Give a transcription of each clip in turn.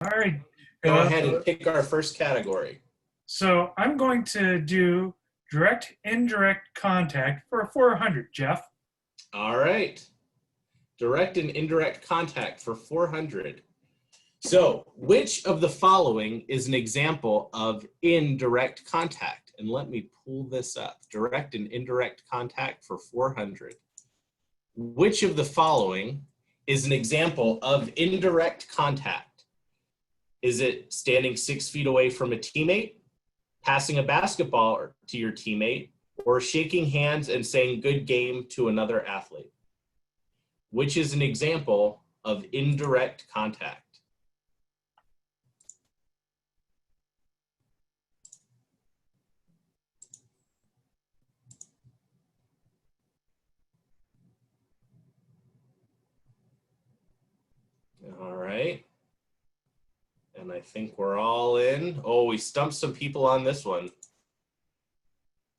All right. Go ahead and pick our first category. So I'm going to do direct, indirect contact for 400, Jeff. All right. Direct and indirect contact for 400. So which of the following is an example of indirect contact? And let me pull this up. Direct and indirect contact for 400. Which of the following is an example of indirect contact? Is it standing 6 feet away from a teammate, passing a basketball to your teammate, or shaking hands and saying good game to another athlete? Which is an example of indirect contact? All right. And I think we're all in. Oh, we stumped some people on this one.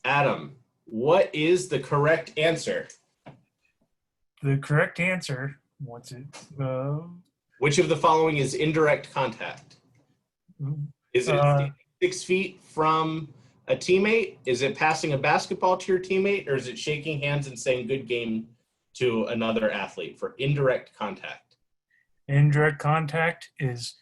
Adam, what is the correct answer? The correct answer, what's it? Which of the following is indirect contact? Is it 6 feet from a teammate? Is it passing a basketball to your teammate? Or is it shaking hands and saying good game to another athlete for indirect contact? Indirect contact is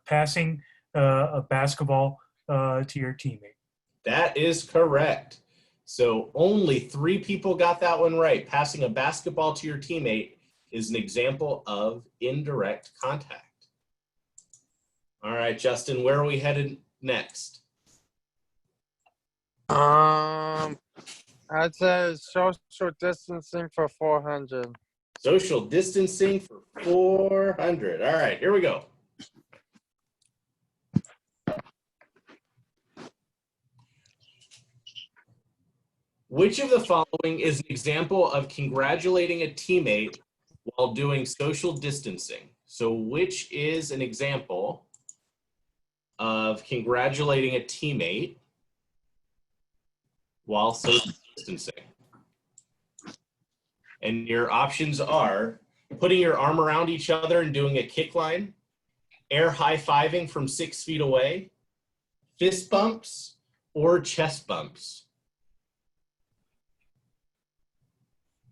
passing a basketball to your teammate. That is correct. So only 3 people got that one right. Passing a basketball to your teammate is an example of indirect contact. All right, Justin, where are we headed next? I'd say social distancing for 400. Social distancing for 400. All right, here we go. Which of the following is an example of congratulating a teammate while doing social distancing? So which is an example of congratulating a teammate while social distancing? And your options are putting your arm around each other and doing a kick line, air high-fiving from 6 feet away, fist bumps, or chest bumps.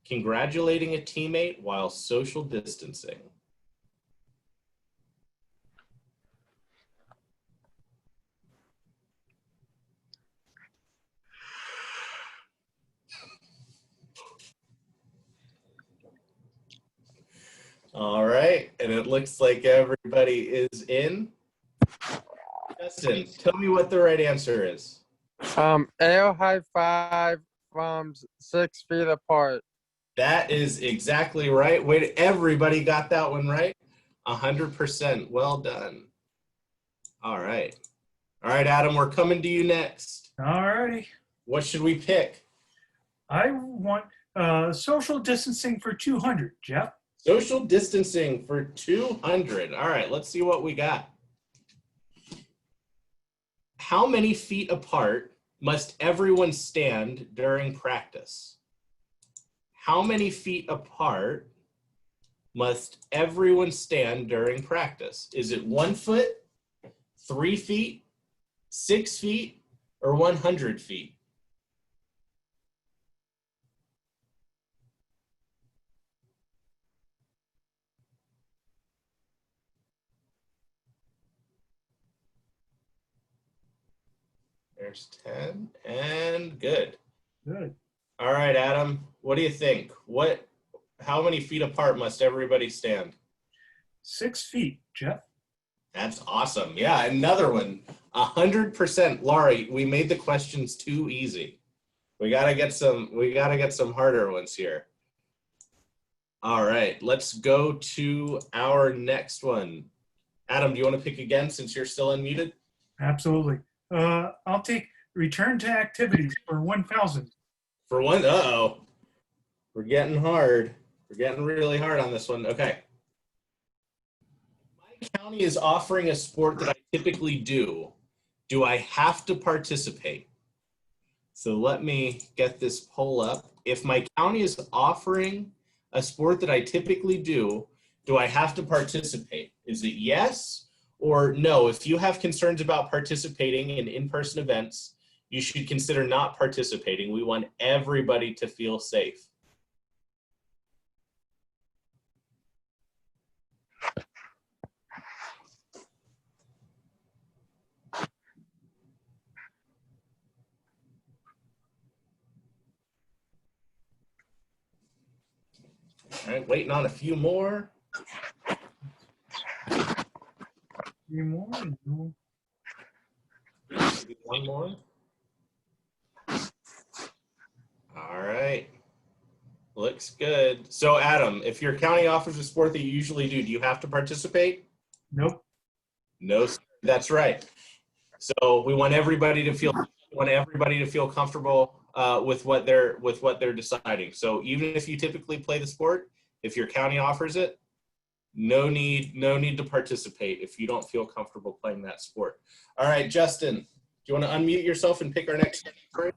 Congratulating a teammate while social distancing. All right, and it looks like everybody is in. Justin, tell me what the right answer is. Air high five from 6 feet apart. That is exactly right. Wait, everybody got that one right? 100%. Well done. All right. All right, Adam, we're coming to you next. All righty. What should we pick? I want social distancing for 200, Jeff. Social distancing for 200. All right, let's see what we got. How many feet apart must everyone stand during practice? How many feet apart must everyone stand during practice? Is it 1 foot, 3 feet, 6 feet, or 100 feet? There's 10 and good. Good. All right, Adam, what do you think? How many feet apart must everybody stand? 6 feet, Jeff. That's awesome. Yeah, another one. 100%. Laurie, we made the questions too easy. We gotta get some harder ones here. All right, let's go to our next one. Adam, do you want to pick again since you're still unmuted? Absolutely. I'll take return to activities for 1,000. For one, uh-oh. We're getting hard. We're getting really hard on this one. Okay. My county is offering a sport that I typically do. Do I have to participate? So let me get this poll up. If my county is offering a sport that I typically do I have to participate? Is it yes Or no, if you have concerns about participating in in-person events, you should consider not participating. We want everybody to feel safe. All right, waiting on a few more. 3 more? No. Maybe one more. All right. Looks good. So Adam, if your county offers a sport that you usually do you have to participate? Nope. No, sir. That's right. So we want everybody to feel comfortable with what they're deciding. So even if you typically play the sport, if your county offers it, no need to participate if you don't feel comfortable playing that sport. All right, Justin, do you want to unmute yourself and pick our next category?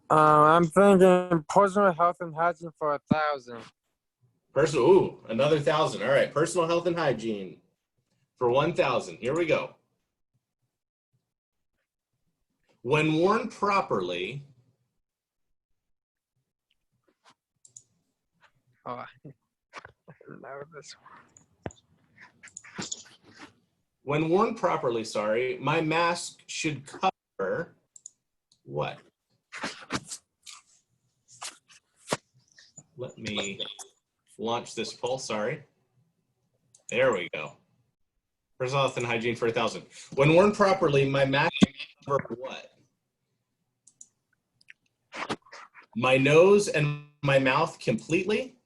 I'm thinking personal health and hygiene for 1,000. Ooh, another 1,000. All right, personal health and hygiene for 1,000. Here we go. When worn properly, Oh, I know this one. when worn properly, sorry, my mask should cover what? Let me launch this poll, sorry. There we go. Personal health and hygiene for 1,000. When worn properly, my mask should cover what? My nose and my mouth completely.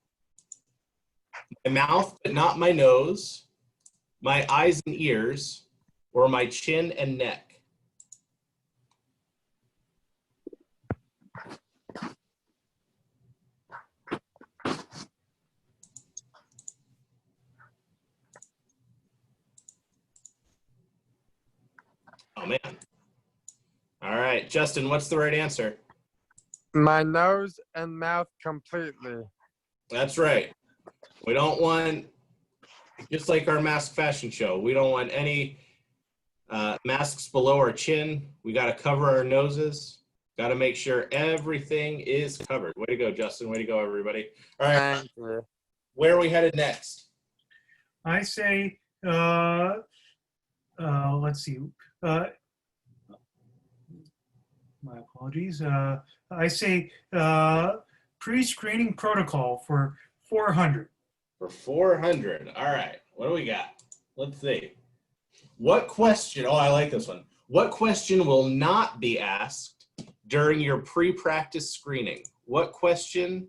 My mouth, but not my nose. My eyes and ears, or my chin and neck. Oh, man. All right, Justin, what's the right answer? My nose and mouth completely. That's right. We don't want, just like our mask fashion show, we don't want any masks below our chin. We got to cover our noses. Got to make sure everything is covered. Way to go, Justin. Way to go, everybody. All right, Thank you. where are we headed next? I say, let's see. My apologies. I say pre-screening protocol for 400. For 400. All right, what do we got? Let's see. What question, oh, I like this one. What question will not be asked during your pre-practice screening? What question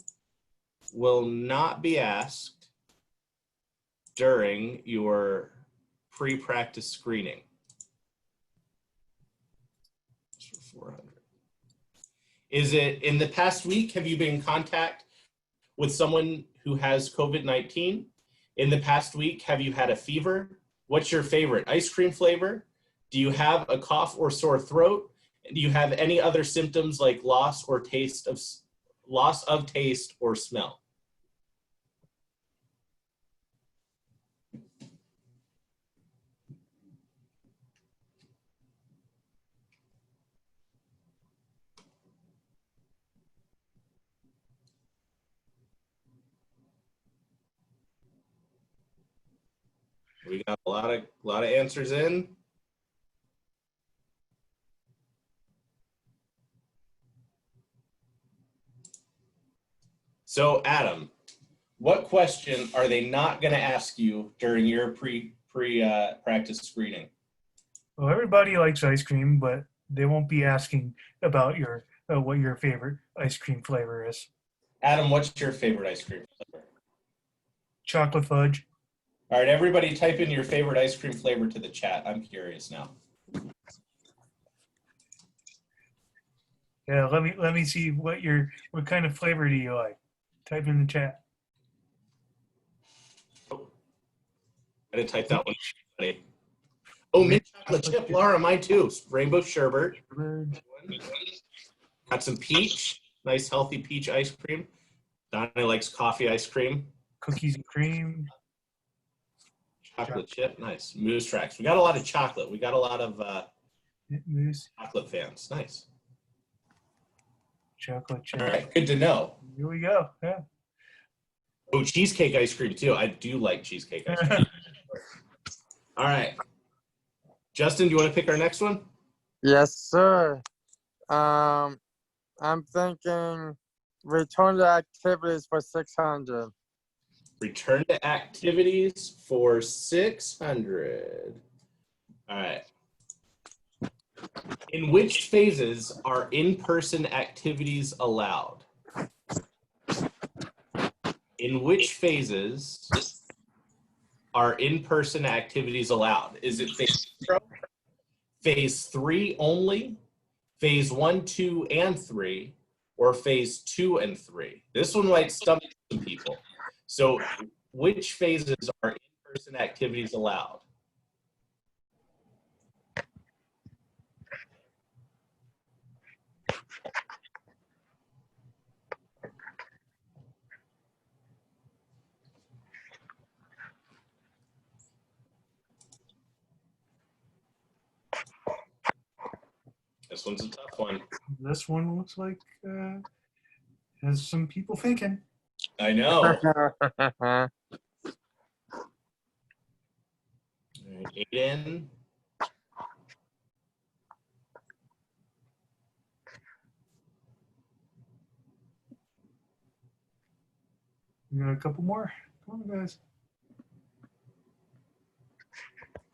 will not be asked during your pre-practice screening? For 400. Is it in the past week, have you been in contact with someone who has COVID-19? In the past week, have you had a fever? What's your favorite ice cream flavor? Do you have a cough or sore throat? Do you have any other symptoms like loss of taste or smell? We got a lot of answers in. So Adam, what question are they not going to ask you during your pre-practice screening? Well, everybody likes ice cream, but they won't be asking about your what your favorite ice cream flavor is. Adam, what's your favorite ice cream flavor? Chocolate fudge. All right, everybody type in your favorite ice cream flavor to the chat. I'm curious now. Yeah, let me see what kind of flavor do you like? Type in the chat. Oh, I didn't type that one. Oh, mint chocolate chip, Laura, mine too. Rainbow sherbet. Got some peach, nice healthy peach ice cream. Donnie likes coffee ice cream. Cookies and cream. Chocolate chip, nice. Moose tracks. We got a lot of chocolate. We got a lot of Moose chocolate fans. Nice. chocolate chip. All right, good to know. Here we go. Yeah. Oh, cheesecake ice cream too. I do like cheesecake ice cream. All right. Justin, do you want to pick our next one? Yes, sir. I'm thinking return to activities for 600. Return to activities for 600. All right. In which phases are in-person activities allowed? In which phases are in-person activities allowed? Is it phase 0, phase 3 only, phase 1, 2, and 3, or phase 2 and 3? This one might stump some people. So which phases are in-person activities allowed? This one's a tough one. This one looks like has some people thinking. I know. All right, Aiden. We got a couple more. Come on, guys.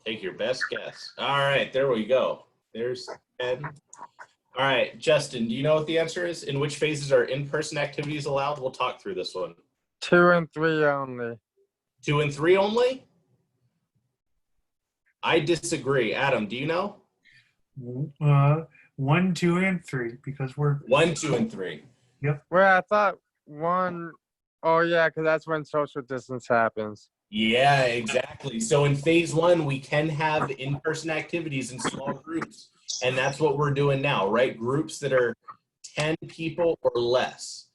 Take your best guess. All right, there we go. There's 10. All right, Justin, do you know what the answer is? In which phases are in-person activities allowed? We'll talk through this one. 2 and 3 only. 2 and 3 only? I disagree. Adam, do you know? 1, 2, and 3 because we're 1, 2, and 3. Well, I thought 1. Oh, yeah, because that's when social distance happens. Yeah, exactly. So in phase 1, we can have in-person activities in small groups. And that's what we're doing now, right? Groups that are 10 people or less.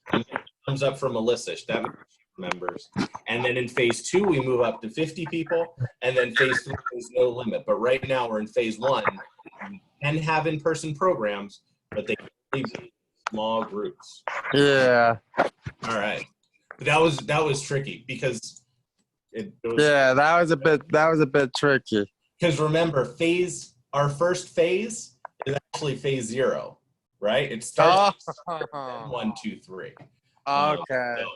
Thumbs up for Melissa. That members. And then in phase 2, we move up to 50 people. And then phase 3 is no limit. But right now we're in phase 1. We can have in-person programs, but they can only be small groups. Yeah. All right. But that was tricky because it was, Yeah, that was a bit tricky. because remember, our first phase is actually phase 0, right? It starts then 1, 2, 3. Okay. So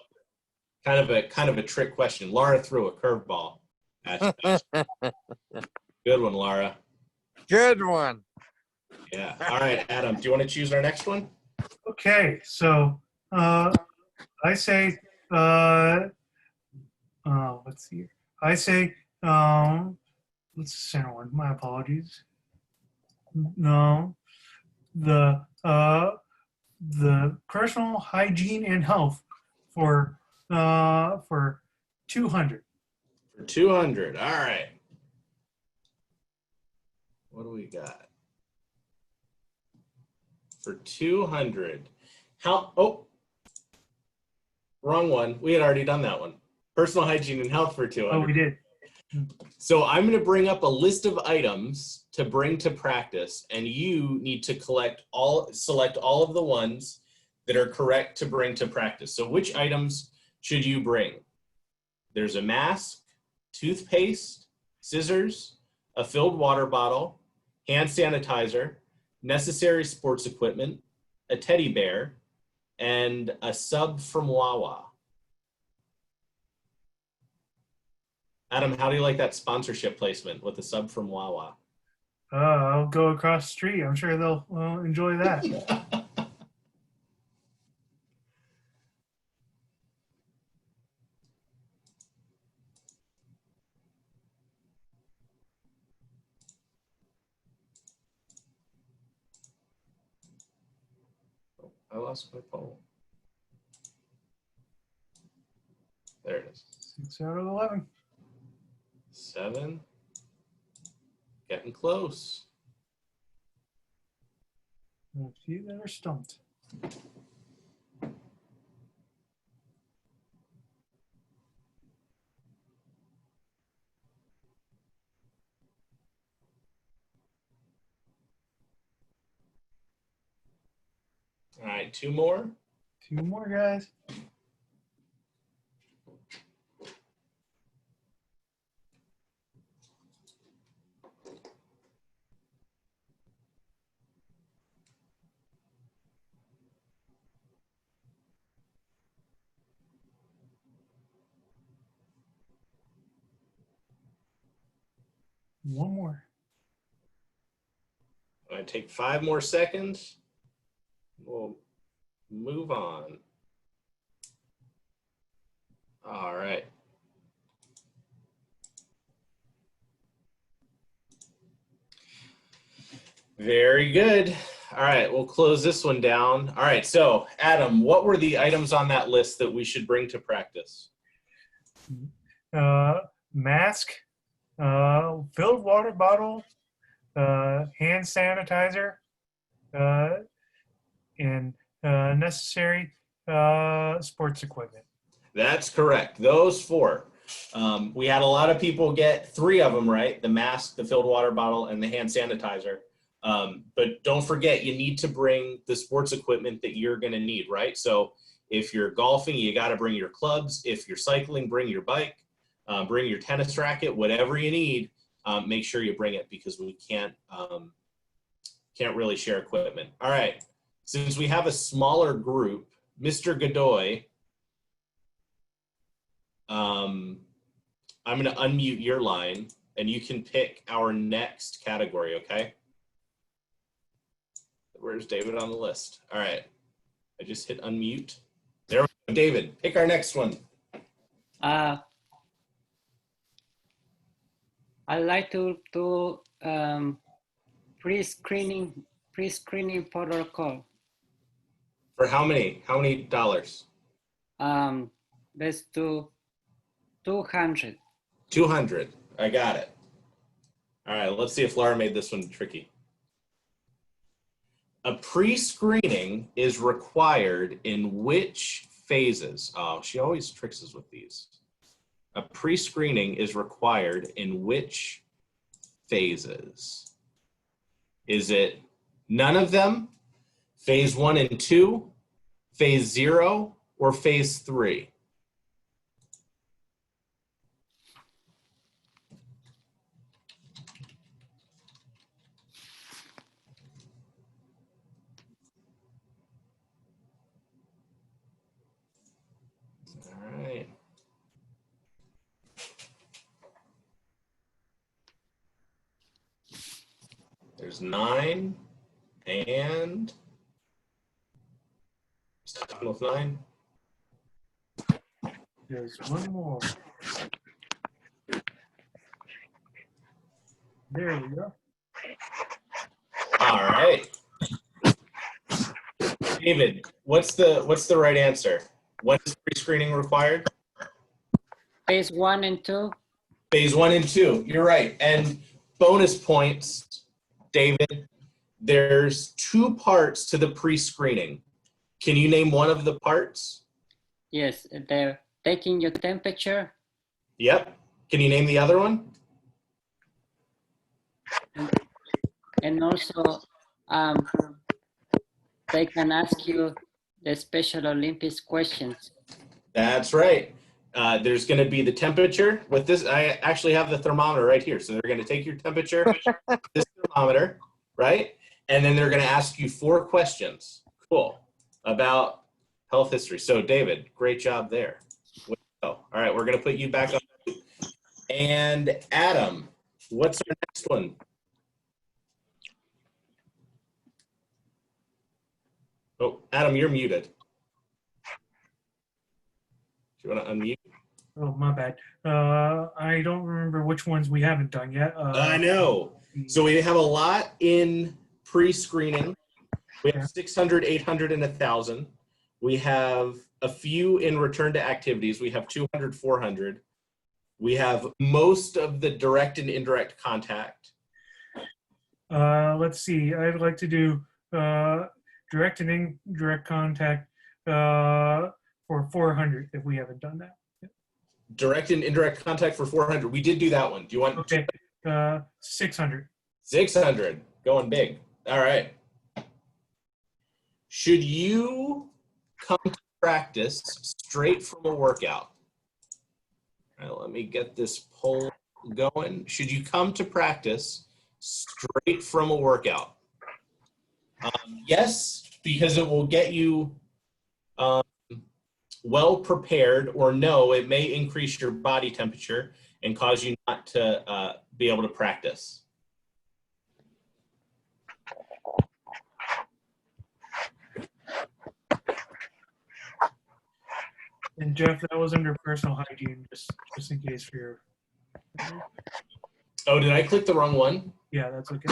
kind of a trick question. Laura threw a curveball at you. Good one, Laura. Good one. Yeah. All right, Adam, do you want to choose our next one? okay. So I say let's see here. I say what's the center one? My apologies. No, the personal hygiene and health for 200. For 200. All right. What do we got? For 200. Wrong one. We had already done that one. Personal hygiene and health for 200. Oh, we did. So I'm going to bring up a list of items to bring to practice, and you need to select all of the ones that are correct to bring to practice. So which items should you bring? There's a mask, toothpaste, scissors, a filled water bottle, hand sanitizer, necessary sports equipment, a teddy bear, and a sub from Wawa. Adam, how do you like that sponsorship placement with the sub from Wawa? I'll go across the street. I'm sure they'll enjoy that. I lost my poll. There it is. 6 out of 11. 7. Getting close. A few that are stumped. All right, 2 more. 2 more, guys. One more. I'm going to take 5 more seconds. We'll move on. All right. Very good. All right, we'll close this one down. All right, so Adam, what were the items on that list that we should bring to practice? Mask, filled water bottle, hand sanitizer, and necessary sports equipment. That's correct. Those 4. We had a lot of people get 3 of them right: the mask, the filled water bottle, and the hand sanitizer. But don't forget, you need to bring the sports equipment that you're going to need, right? So if you're golfing, you got to bring your clubs. If you're cycling, bring your bike, bring your tennis racket, whatever you need. Make sure you bring it, because we can't really share equipment. All right. Since we have a smaller group, Mr. Godoy, I'm going to unmute your line, and you can pick our next category, okay? Where's David on the list? All right. I just hit unmute. There we go. David, pick our next one. I like to do pre-screening protocol. For how many? How many dollars? Let's do 200. 200. I got it. All right. Let's see if Laura made this one tricky. A pre-screening is required in which phases? Oh, she always tricks us with these. A pre-screening is required in which phases? Is it none of them, phase 1 and 2, phase 0, or phase 3? All right. There's 9, and stopping with 9. There's one more. There we go. All right. David, what's the right answer? When is pre-screening required? Phase 1 and 2. Phase 1 and 2. You're right. And bonus points, David. There's 2 parts to the pre-screening. Can you name one of the parts? Yes, they're taking your temperature. Yep. Can you name the other one? And also, they can ask you the Special Olympics questions. That's right. There's going to be the temperature. With this, I actually have the thermometer right here. So they're going to take your temperature, this thermometer, right? And then they're going to ask you 4 questions. Cool. About health history. So David, great job there. All right, we're going to put you back on. And Adam, what's our next one? Oh, Adam, you're muted. Do you want to unmute? Oh, my bad. I don't remember which ones we haven't done yet. I know. So we have a lot in pre-screening. We have 600, 800, and 1,000. We have a few in return to activities. We have 200, 400. We have most of the direct and indirect contact. Let's see. I'd like to do direct and indirect contact for 400 if we haven't done that. Direct and indirect contact for 400. We did do that one. Do you want Okay. 600. 600? Going big. All right. Should you come to practice straight from a workout? All right, let me get this poll going. Should you come to practice straight from a workout? Yes, because it will get you well prepared, or no, it may increase your body temperature and cause you not to be able to practice. And Jeff, that was under personal hygiene, just in case for your. Oh, did I click the wrong one? Yeah, that's okay.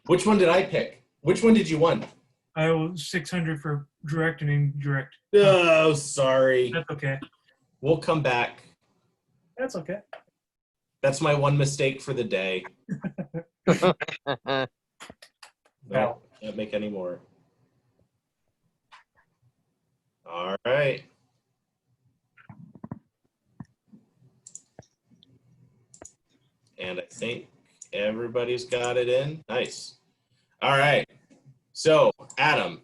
Which one did I pick? Which one did you want? I was 600 for direct and indirect. Oh, sorry. That's okay. We'll come back. That's okay. That's my one mistake for the day. No, can't make any more. All right. And I think everybody's got it in. Nice. All right. So, Adam,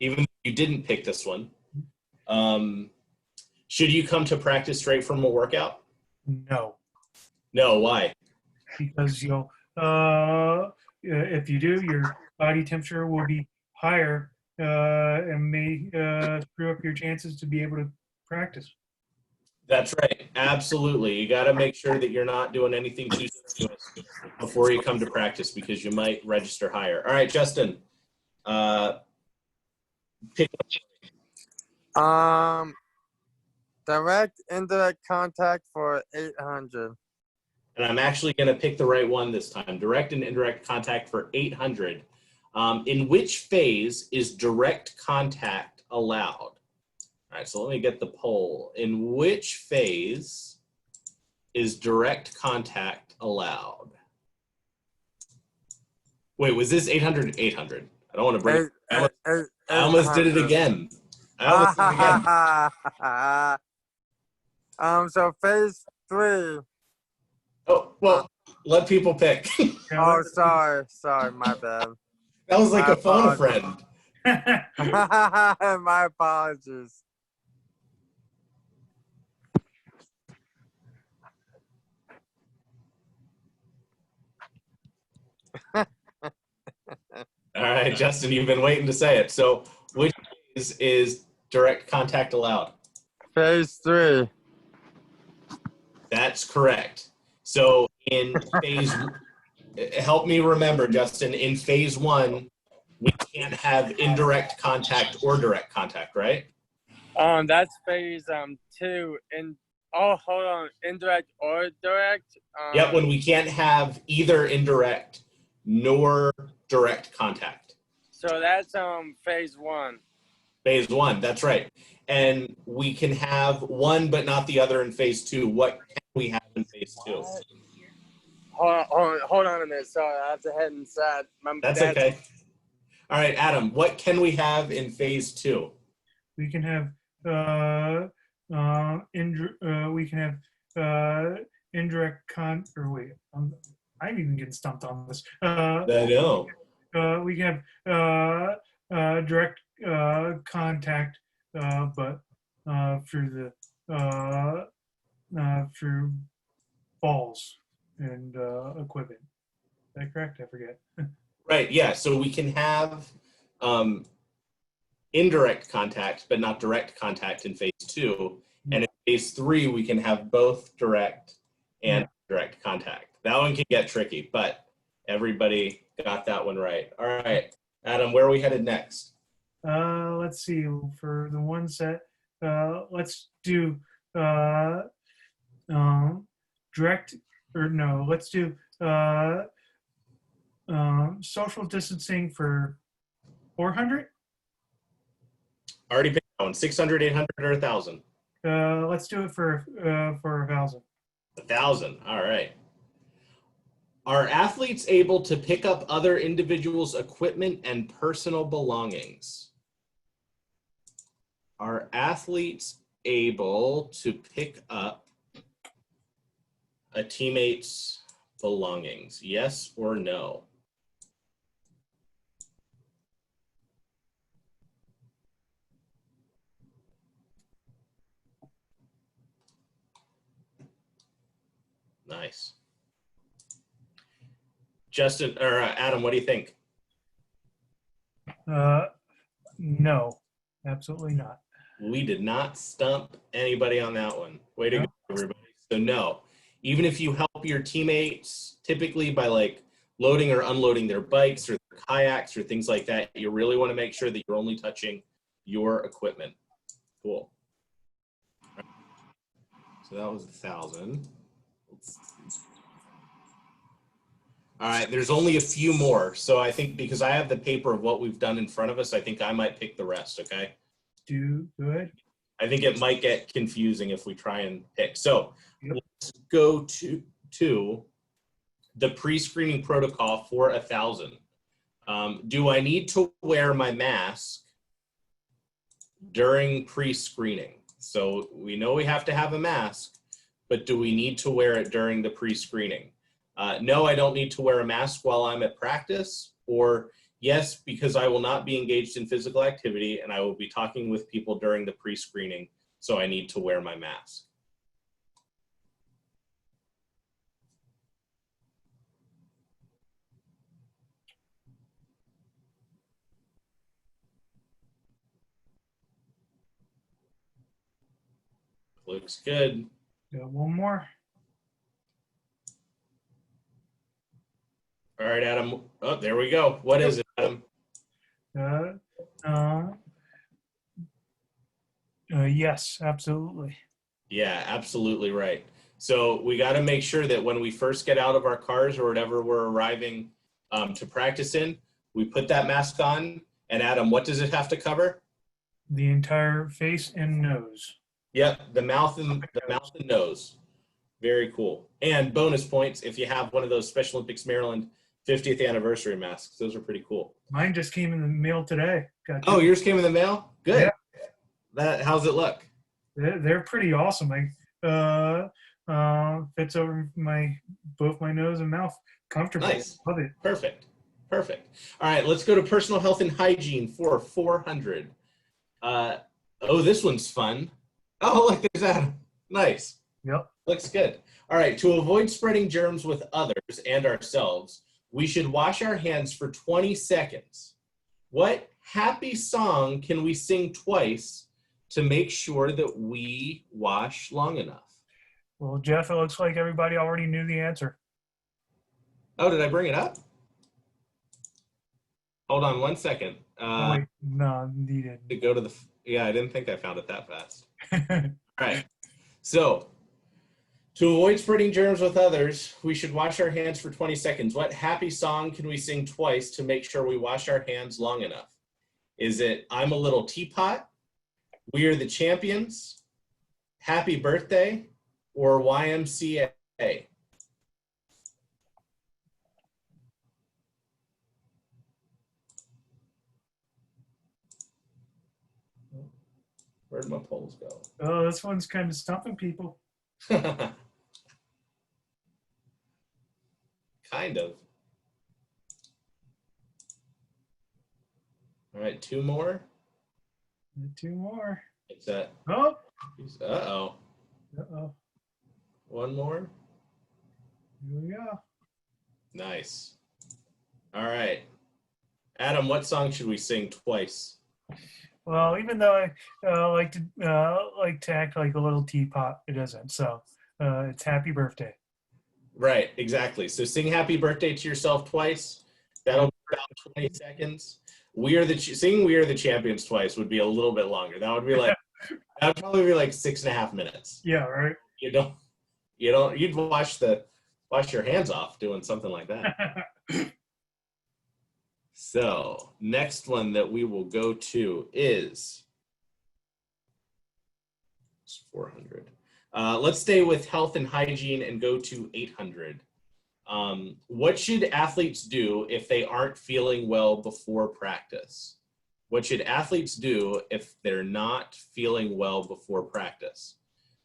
even though you didn't pick this one, should you come to practice straight from a workout? No, No, why? because you'll if you do, your body temperature will be higher and may screw up your chances to be able to practice. That's right. Absolutely. You got to make sure that you're not doing anything too strenuous before you come to practice, because you might register higher. All right, Justin. Pick. Direct, indirect contact for 800. And I'm actually going to pick the right one this time. Direct and indirect contact for 800. In which phase is direct contact allowed? All right, so let me get the poll. In which phase is direct contact allowed? Wait, was this 800? 800. I don't want to break. I almost did it again. So phase 3. Oh, well, let people pick. Oh, sorry, my bad. That was like My a phone a apologies. friend. My apologies. All right, Justin, you've been waiting to say it. So which phase is direct contact allowed? Phase 3. That's correct. So in phase, help me remember, Justin, in phase 1, we can't have indirect contact or direct contact, right? That's phase 2. Hold on, indirect or direct? Yep, when we can't have either indirect nor direct contact. So that's phase 1. Phase 1, that's right. And we can have one but not the other in phase 2. What can we have in phase 2? Hold on a minute. Sorry, I have to head inside. That's okay. All right, Adam, what can we have in phase 2? We can have indirect I'm even getting stumped on this. I know. We can have direct contact, but through through balls and equipment. Is that correct? I forget. Right, yeah. So we can have indirect contact, but not direct contact in phase 2. And in phase 3, we can have both direct and direct contact. That one can get tricky, but everybody got that one right. All right, Adam, where are we headed next? Let's see. For the one set, let's do direct, or no, let's do social distancing for 400. Already picked that one. 600, 800, or 1,000? Let's do it for 1,000. 1,000. All right. Are athletes able to pick up other individuals' equipment and personal belongings? Are athletes able to pick up a teammate's belongings? Yes or no? Nice. Justin or Adam, what do you think? No, absolutely not. We did not stump anybody on that one. Way to No. go, everybody. So no, even if you help your teammates, typically by like loading or unloading their bikes or their kayaks or things like that, you really want to make sure that you're only touching your equipment. Cool. So that was 1,000. All right, there's only a few more. So I think because I have the paper of what we've done in front of us, I think I might pick the rest, okay? Do good. I think it might get confusing if we try and pick. So Yep. let's go to the pre-screening protocol for 1,000. Do I need to wear my mask during pre-screening? So we know we have to have a mask, but do we need to wear it during the pre-screening? No, I don't need to wear a mask while I'm at practice, or yes, because I will not be engaged in physical activity and I will be talking with people during the pre-screening, so I need to wear my mask. Looks good. Got one more. All right, Adam. Oh, there we go. What is it, Adam? Yes, absolutely. Yeah, absolutely right. So we got to make sure that when we first get out of our cars or whatever we're arriving to practice in, we put that mask on. And Adam, what does it have to cover? The entire face and nose. Yep, the mouth and nose. Very cool. And bonus points if you have one of those Special Olympics Maryland 50th anniversary masks. Those are pretty cool. Mine just came in the mail today. Got Oh, two. yours came in the mail? Good. Yeah. How's it look? They're pretty awesome. Fits over both my nose and mouth. Comfortable. Nice. Love it. Perfect. Perfect. All right, let's go to personal health and hygiene for 400. Oh, this one's fun. Oh, look, there's Adam. Nice. Yep. Looks good. All right, to avoid spreading germs with others and ourselves, we should wash our hands for 20 seconds. What happy song can we sing twice to make sure that we wash long enough? Well, Jeff, it looks like everybody already knew the answer. Oh, did I bring it up? Hold on 1 second. Oh, wait, no, you didn't. To go to the, yeah, I didn't think I found it that fast. All right. So, to avoid spreading germs with others, we should wash our hands for 20 seconds. What happy song can we sing twice to make sure we wash our hands long enough? Is it I'm a Little Teapot, We Are the Champions, Happy Birthday, or YMCA? Where'd my polls go? Oh, this one's kind of stumping people. Kind of. All right, two more. Two more. It's that. Oh. Uh-oh. Uh-oh. One more. Here we go. Nice. All right. Adam, what song should we sing twice? Well, even though I like to act like a little teapot, it isn't. So it's Happy Birthday. Right, exactly. So sing Happy Birthday to yourself twice. That'll be about 20 seconds. Singing We Are the Champions twice would be a little bit longer. That would probably be like 6.5 minutes. Yeah, right. You'd wash your hands off doing something like that. So next one that we will go to is 400. Let's stay with health and hygiene and go to 800. What should athletes do if they aren't feeling well before practice? What should athletes do if they're not feeling well before practice?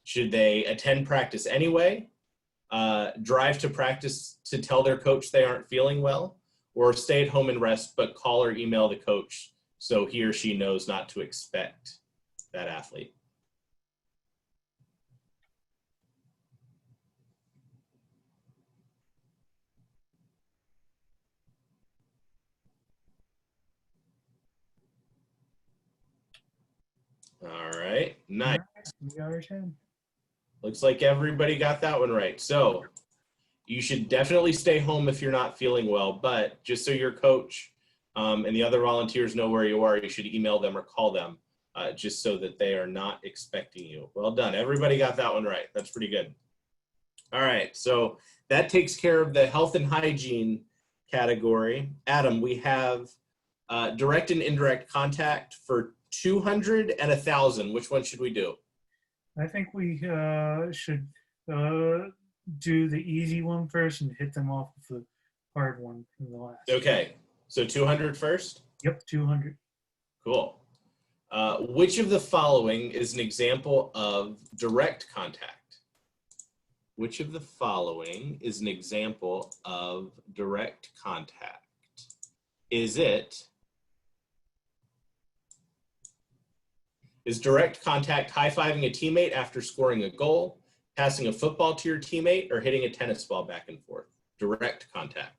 Should they attend practice anyway? Drive to practice to tell their coach they aren't feeling well? Or stay at home and rest, but call or email the coach so he or she knows not to expect that athlete? All right, nice. We got our 10. Looks like everybody got that one right. So you should definitely stay home if you're not feeling well, but just so your coach and the other volunteers know where you are, you should email them or call them just so that they are not expecting you. Well done. Everybody got that one right. That's pretty good. All right, so that takes care of the health and hygiene category. Adam, we have direct and indirect contact for 200 and 1,000. Which one should we do? I think we should do the easy one first and hit them off with the hard one from the last. Okay, so 200 first? Yep, 200. Cool. Which of the following is an example of direct contact? Which of the following is an example of direct contact? Is direct contact high-fiving a teammate after scoring a goal, passing a football to your teammate, or hitting a tennis ball back and forth? Direct contact.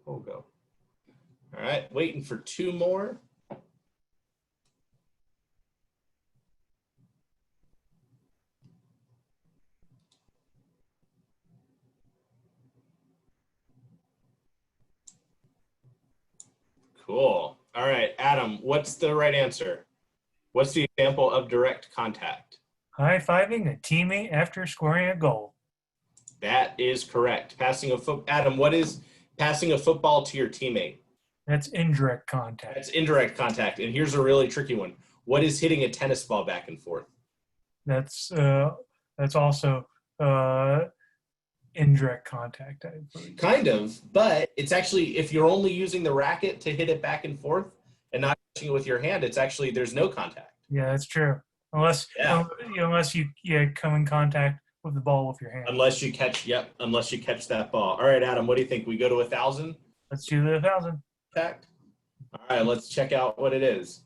We'll go. All right, waiting for two more. Cool. All right, Adam, what's the right answer? What's the example of direct contact? High-fiving a teammate after scoring a goal. That is correct. Adam, what is passing a football to your teammate? That's indirect contact. That's indirect contact. And here's a really tricky one. What is hitting a tennis ball back and forth? That's also indirect contact, I believe. Kind of, but it's actually, if you're only using the racket to hit it back and forth and not touching it with your hand, it's actually, there's no contact. Yeah, that's true. Unless you come in contact with the ball with your hand. Unless you catch that ball. All right, Adam, what do you think? We go to 1,000? Let's do the 1,000. Contact? All right, let's check out what it is.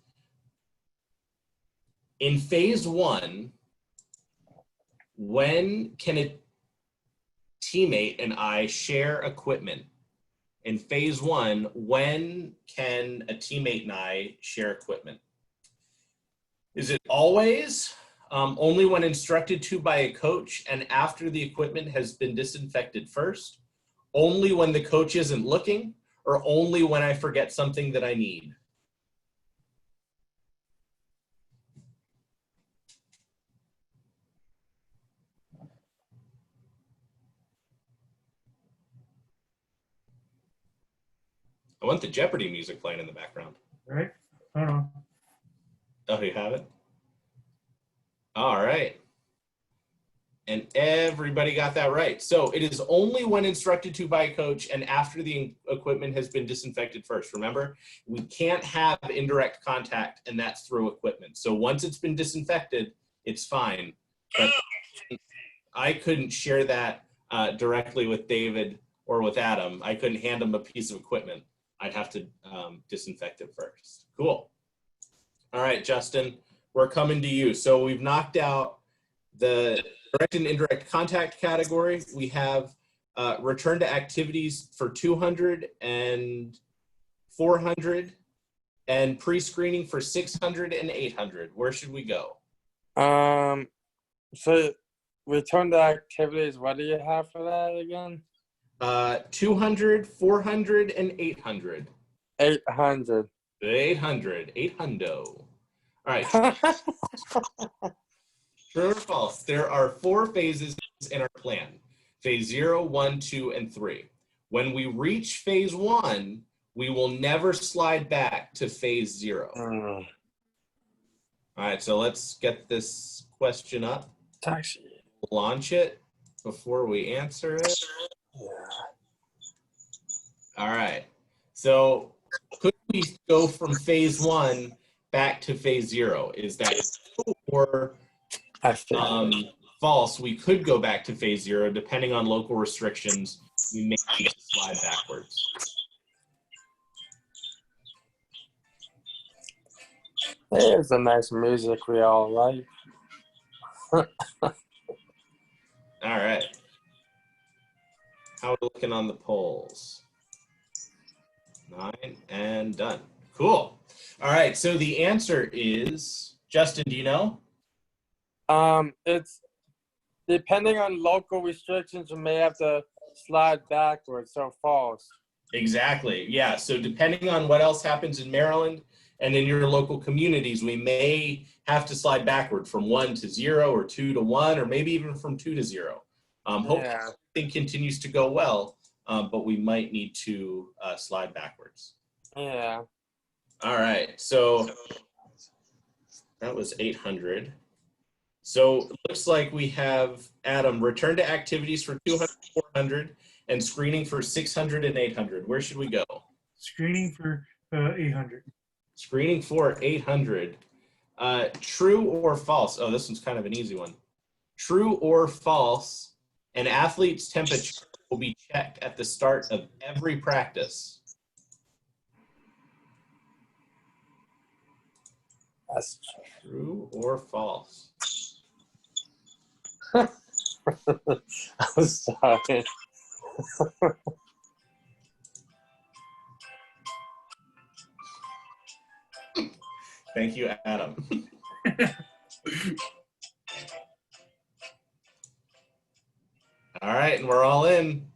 In phase one, when can a teammate and I share equipment? In phase one, when can a teammate and I share equipment? Is it always? Only when instructed to by a coach and after the equipment has been disinfected first? Only when the coach isn't looking? Or only when I forget something that I need? I want the Jeopardy music playing in the background. All right. Hold on. Oh, you have it? All right. And everybody got that right. So it is only when instructed to by a coach and after the equipment has been disinfected first. Remember, we can't have indirect contact, and that's through equipment. So once it's been disinfected, it's fine. But I couldn't share that directly with David or with Adam. I couldn't hand them a piece of equipment. I'd have to disinfect it first. Cool. All right, Justin, we're coming to you. So we've knocked out the direct and indirect contact category. We have return to activities for 200 and 400 and pre-screening for 600 and 800. Where should we go? So return to activities, what do you have for that again? 200, 400, and 800. 800. 800. 800. All right. True or false? There are 4 phases in our plan. Phase 0, 1, 2, and 3. When we reach phase 1, we will never slide back to phase 0. All right, so let's get this question up. Launch it before we answer it. Yeah. All right. So could we go from phase 1 back to phase 0? Is that true or false, we could go back to phase 0. Depending on local restrictions, we may need to slide backwards. There's the nice music we all like. All right. How are we looking on the polls? 9 and done. Cool. All right. So the answer is, Justin, do you know? It's depending on local restrictions, you may have to slide backwards, so false. Exactly. Yeah. So depending on what else happens in Maryland and in your local communities, we may have to slide backward from 1 to 0 or 2 to 1, or maybe even from 2 to 0. Hopefully everything continues to go well, but we might need to slide backwards. Yeah. All right. So that was 800. So it looks like we have, Adam, return to activities for 200, 400, and screening for 600 and 800. Where should we go? Screening for 800. Screening for 800. True or false? Oh, this one's kind of an easy one. True or false, an athlete's temperature will be checked at the start of every practice. That's True or false? I'm sorry. Thank you, Adam. All right, and we're all in.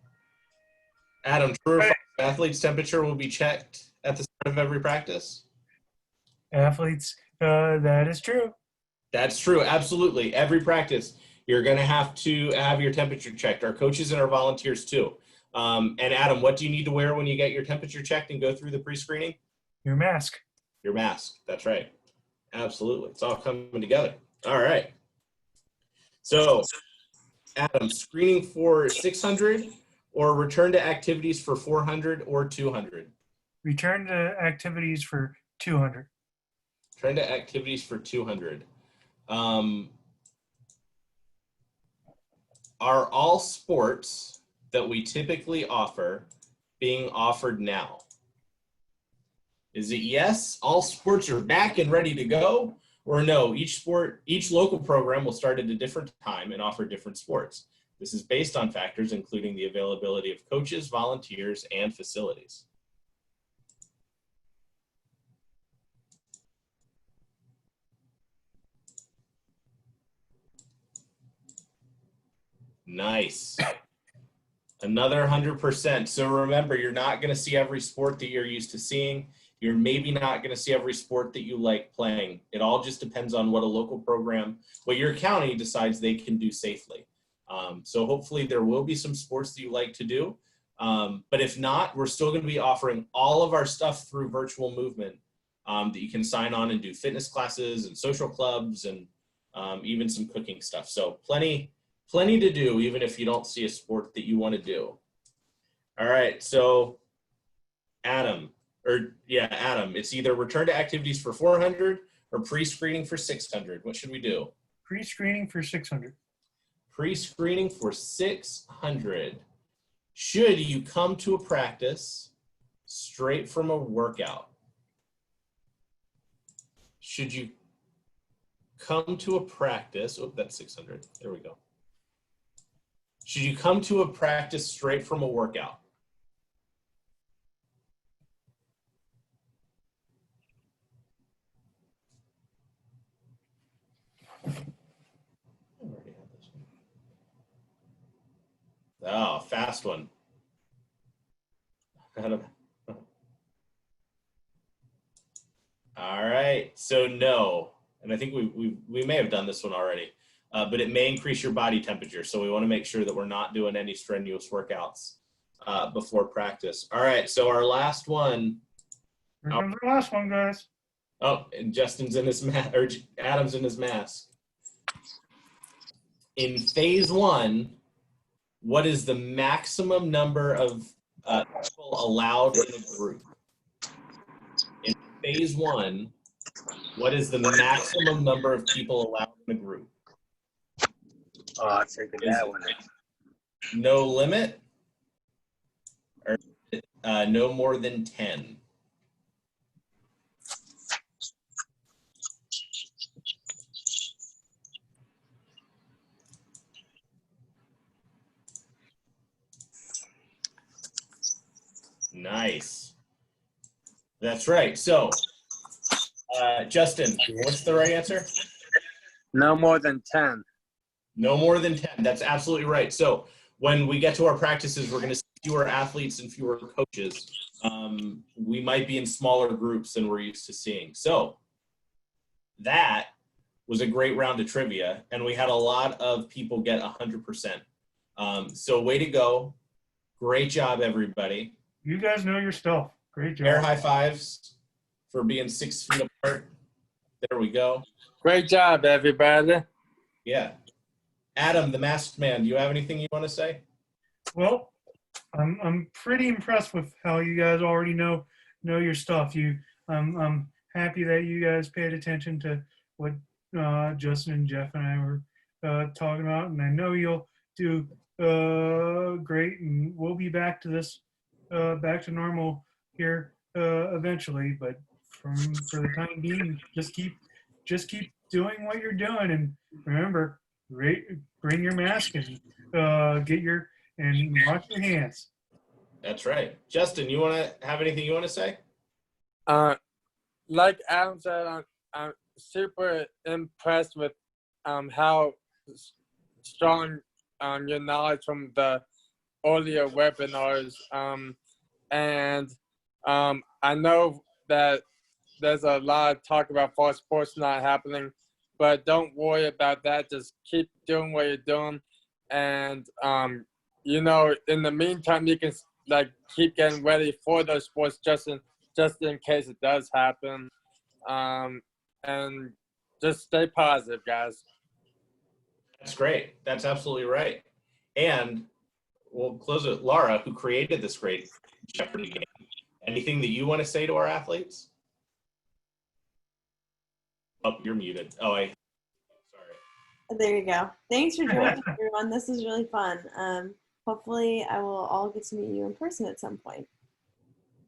Adam, true or false? Athlete's temperature will be checked at the start of every practice? Athletes, that is true. That's true, absolutely. Every practice, you're going to have your temperature checked. Our coaches and our volunteers too. And Adam, what do you need to wear when you get your temperature checked and go through the pre-screening? Your mask. Your mask, that's right. Absolutely, it's all coming together. All right. So, Adam, screening for 600 or return to activities for 400 or 200? Return to activities for 200. Return to activities for 200. Are all sports that we typically offer being offered now? Is it yes, all sports are back and ready to go? Or no, each local program will start at a different time and offer different sports. This is based on factors including the availability of coaches, volunteers, and facilities. Nice. Another 100%. So remember, you're not going to see every sport that you're used to seeing. You're maybe not going to see every sport that you like playing. It all just depends on what a local program, what your county decides they can do safely. So hopefully there will be some sports that you like to do. But if not, we're still going to be offering all of our stuff through virtual movement that you can sign on and do fitness classes and social clubs and even some cooking stuff. So plenty to do, even if you don't see a sport that you want to do. All right, so Adam, it's either return to activities for 400 or pre-screening for 600. What should we do? Pre-screening for 600. Pre-screening for 600. Should you come to a practice straight from a workout? Should you come to a practice, oh, that's 600, there we go. Should you come to a practice straight from a workout? Oh, fast one. All right, so no, and I think we may have done this one already, but it may increase your body temperature, so we want to make sure that we're not doing any strenuous workouts before practice. All right, so our last one. Here comes the last one, guys. Oh, and Justin's in his mask, or Adam's in his mask. In phase 1, what is the maximum number of people allowed in a group? In phase 1, what is the maximum number of people allowed in a group? Oh, I figured that one. No limit, or no more than 10? Nice. That's right. So, Justin, what's the right answer? No more than 10. No more than 10. That's absolutely right. So when we get to our practices, we're going to see fewer athletes and fewer coaches. We might be in smaller groups than we're used to seeing. So that was a great round of trivia, and we had a lot of people get 100%. So way to go. Great job, everybody. You guys know your stuff. Great Air job. high fives for being 6 feet apart. There we go. Great job, everybody. Yeah. Adam, the masked man, do you have anything you want to say? Well, I'm pretty impressed with how you guys already know your stuff. I'm happy that you guys paid attention to what Justin and Jeff and I were talking about, and I know you'll do great. And we'll be back to this, back to normal here eventually. But for the time being, just keep doing what you're doing, and remember, bring your mask and and wash your hands. That's right. Justin, you want to have anything you want to say? Like Adam said, I'm super impressed with how strong your knowledge from the earlier webinars. And I know that there's a lot of talk about fall sports not happening, but don't worry about that. Just keep doing what you're doing. And, you know, in the meantime, you can like keep getting ready for those sports just in case it does happen. And just stay positive, guys. That's great. That's absolutely right. And we'll close with Laura, who created this great Jeopardy game. Anything that you want to say to our athletes? Oh, you're muted. Oh, sorry. There you go. Thanks for joining, everyone. This is really fun. Hopefully, I will all get to meet you in person at some point.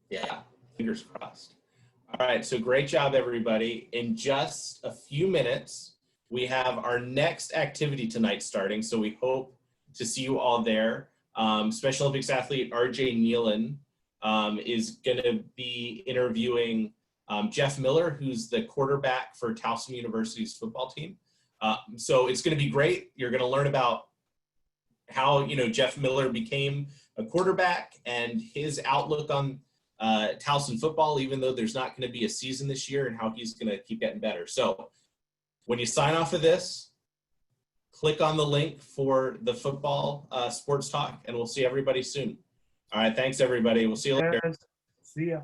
Yeah, fingers crossed. All right, so great job, everybody. In just a few minutes, we have our next activity tonight starting, so we hope to see you all there. Special Olympics athlete RJ Nealon is going to be interviewing Jeff Miller, who's the quarterback for Towson University's football team. So it's going to be great. You're going to learn about how, Jeff Miller became a quarterback and his outlook on Towson football, even though there's not going to be a season this year, and how he's going to keep getting better. So when you sign off of this, click on the link for the football sports talk, and we'll see everybody soon. All right. Thanks, everybody. We'll see you later. See ya.